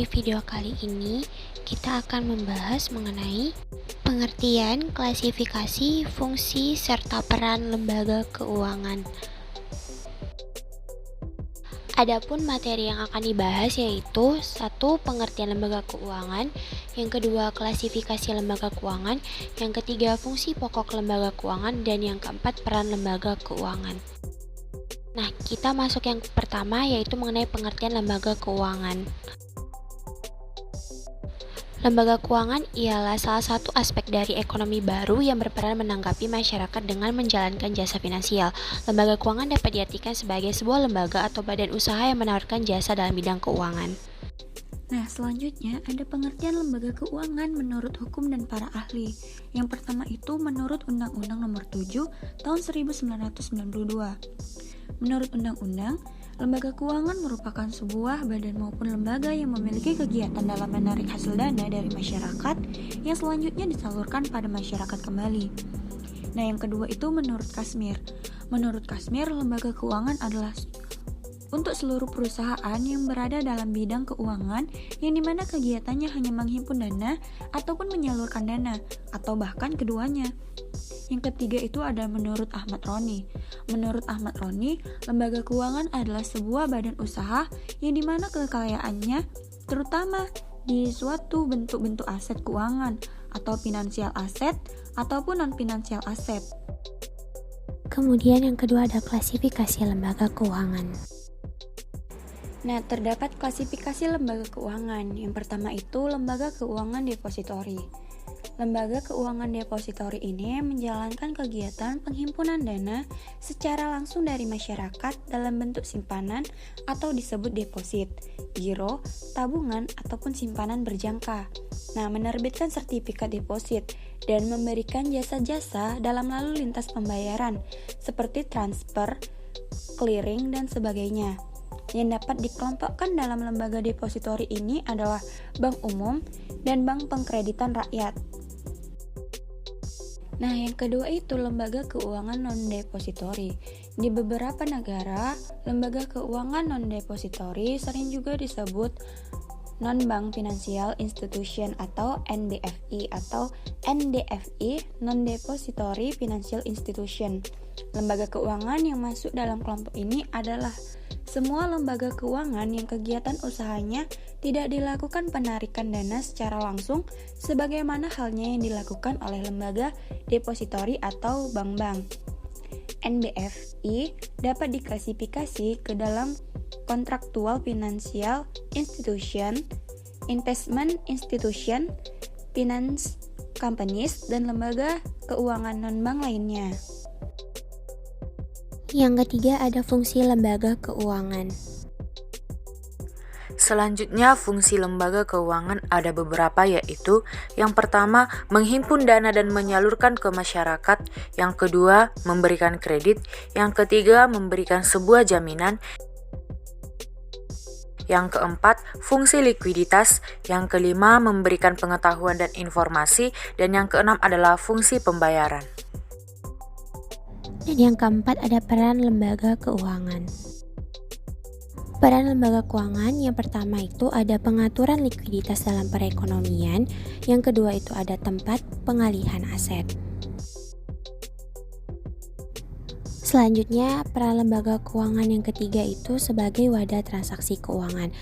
Di video kali ini, kita akan membahas mengenai pengertian, klasifikasi, fungsi, serta peran lembaga keuangan. Adapun materi yang akan dibahas yaitu satu, pengertian lembaga keuangan, yang kedua, klasifikasi lembaga keuangan, yang ketiga, fungsi pokok lembaga keuangan, dan yang keempat, peran lembaga keuangan. Nah, kita masuk yang pertama yaitu mengenai pengertian lembaga keuangan. Lembaga keuangan ialah salah satu aspek dari ekonomi baru yang berperan menanggapi masyarakat dengan menjalankan jasa finansial. Lembaga keuangan dapat diartikan sebagai sebuah lembaga atau badan usaha yang menawarkan jasa dalam bidang keuangan. Nah, selanjutnya ada pengertian lembaga keuangan menurut hukum dan para ahli. Yang pertama itu menurut Undang-Undang Nomor 7 Tahun 1992. Menurut undang-undang, lembaga keuangan merupakan sebuah badan maupun lembaga yang memiliki kegiatan dalam menarik hasil dana dari masyarakat yang selanjutnya disalurkan pada masyarakat kembali. Nah, yang kedua itu menurut Kasmir. Menurut Kasmir, lembaga keuangan adalah untuk seluruh perusahaan yang berada dalam bidang keuangan yang dimana kegiatannya hanya menghimpun dana ataupun menyalurkan dana, atau bahkan keduanya. Yang ketiga itu ada menurut Ahmad Roni. Menurut Ahmad Roni, lembaga keuangan adalah sebuah badan usaha yang dimana kekayaannya terutama di suatu bentuk-bentuk aset keuangan atau finansial aset ataupun non-finansial aset. Kemudian yang kedua ada klasifikasi lembaga keuangan. Nah, terdapat klasifikasi lembaga keuangan. Yang pertama itu lembaga keuangan depositori. Lembaga keuangan depositori ini menjalankan kegiatan penghimpunan dana secara langsung dari masyarakat dalam bentuk simpanan atau disebut deposit, giro, tabungan, ataupun simpanan berjangka. Nah, menerbitkan sertifikat deposit dan memberikan jasa-jasa dalam lalu lintas pembayaran seperti transfer, clearing, dan sebagainya. Yang dapat dikelompokkan dalam lembaga depositori ini adalah bank umum dan bank pengkreditan rakyat. Nah, yang kedua itu lembaga keuangan non-depositori. Di beberapa negara, lembaga keuangan non-depositori sering juga disebut non-bank financial institution atau NBFI atau NDFI, non-depository financial institution. Lembaga keuangan yang masuk dalam kelompok ini adalah semua lembaga keuangan yang kegiatan usahanya tidak dilakukan penarikan dana secara langsung sebagaimana halnya yang dilakukan oleh lembaga depositori atau bank-bank. NBFI dapat diklasifikasi ke dalam contractual financial institution, investment institution, finance companies, dan lembaga keuangan non-bank lainnya. Yang ketiga ada fungsi lembaga keuangan. Selanjutnya, fungsi lembaga keuangan ada beberapa yaitu yang pertama, menghimpun dana dan menyalurkan ke masyarakat, yang kedua, memberikan kredit, yang ketiga, memberikan sebuah jaminan, yang keempat, fungsi likuiditas, yang kelima, memberikan pengetahuan dan informasi, dan yang keenam adalah fungsi pembayaran. Dan yang keempat ada peran lembaga keuangan. Peran lembaga keuangan yang pertama itu ada pengaturan likuiditas dalam perekonomian, yang kedua itu ada tempat pengalihan aset. Selanjutnya, peran lembaga keuangan yang ketiga itu sebagai wadah transaksi keuangan.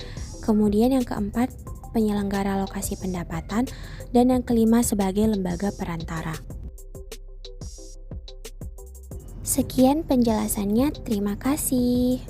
Kemudian yang keempat, penyelenggara alokasi pendapatan, dan yang kelima sebagai lembaga perantara. Sekian penjelasannya, terima kasih.